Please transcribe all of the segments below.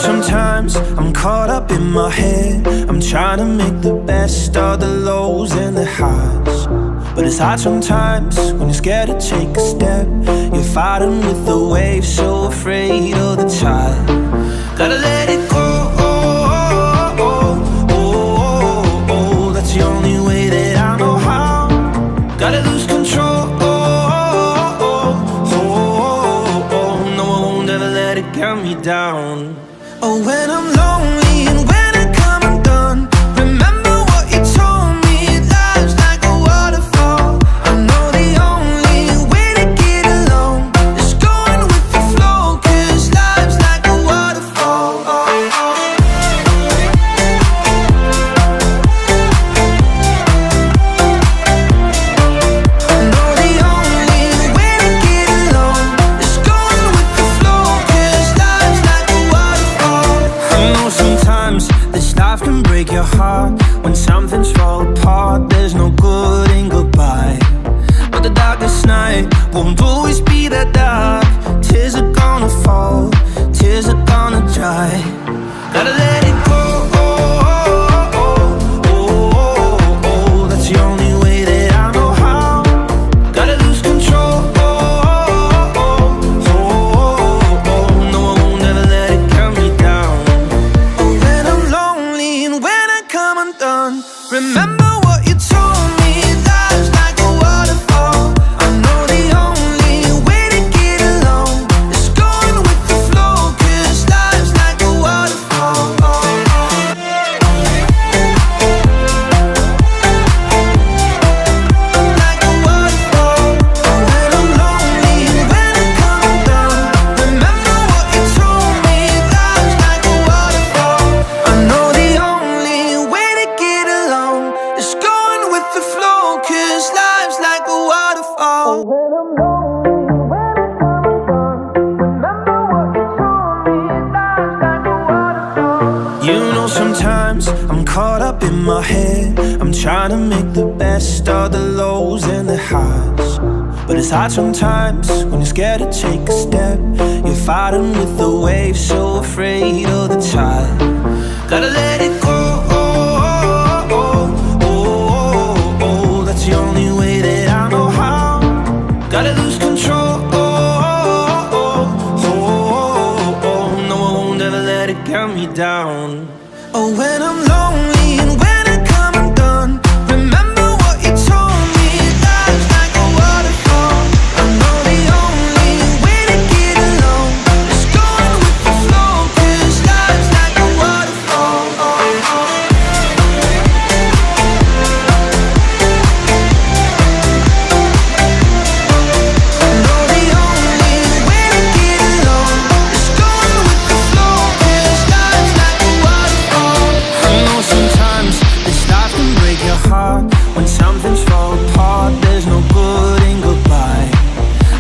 Sometimes I'm caught up up in my head. I'm trying to make the best of the lows and the highs, but it's hard sometimes when you're scared to take a step. You're fighting with the waves, so afraid of the tide. Gotta let it go, that's the only way that I know how. Gotta lose control, no, I won't ever let it get me down. Oh, when I'm lonely and when I come undone, remember what you told me, life's like a waterfall. I know the only way to get along is going with the flow, 'cause life's like a waterfall. I know the only way to get along is going with the flow, 'cause life's like a waterfall. I know sometimes this life can break your heart. When something's fall apart, there's no good in goodbye. But the darkest night won't always be that dark. Tears are gonna fall, tears are gonna dry. Gotta let it go, that's the only way that I know how. Gotta lose control, no, I won't ever let it get me down. Oh, when I'm lonely and when I come undone, remember what you told me, life's like a waterfall. I know the only way to get along is going with the flow, 'cause life's like a waterfall. Like a waterfall. When I'm lonely and when I come undone, remember what you told me, life's like a waterfall. I know the only way to get along is going with the flow, 'cause life's like a waterfall. When I'm lonely and when I come undone, remember what you told me, life's like a waterfall. You know sometimes I'm caught up in my head. I'm trying to make the best of the lows and the highs, but it's hard sometimes when you're scared to take a step. You're fighting with the waves, so afraid of the tide. Gotta let it go, that's the only way that I know how. Gotta lose control, no, I won't ever let it get me down. Oh, when I'm lonely and when I come undone, remember what you told me, life's like a waterfall. I know the only way to get along is going with the flow, 'cause life's like a waterfall. I know the only way to get along is going with the flow, 'cause life's like a waterfall. I know sometimes this life can break your heart. When something's fall apart, there's no good in goodbye.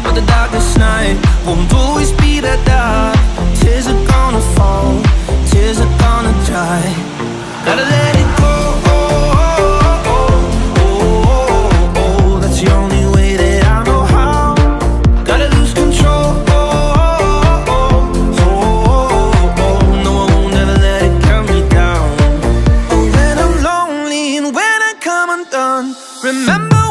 But the darkest night won't always be that dark. Tears are gonna fall, tears are gonna dry. Gotta let it go, that's the only way that I know how. Gotta lose control, no, I won't ever let it get me down. Oh, when I'm lonely and when I come undone, remember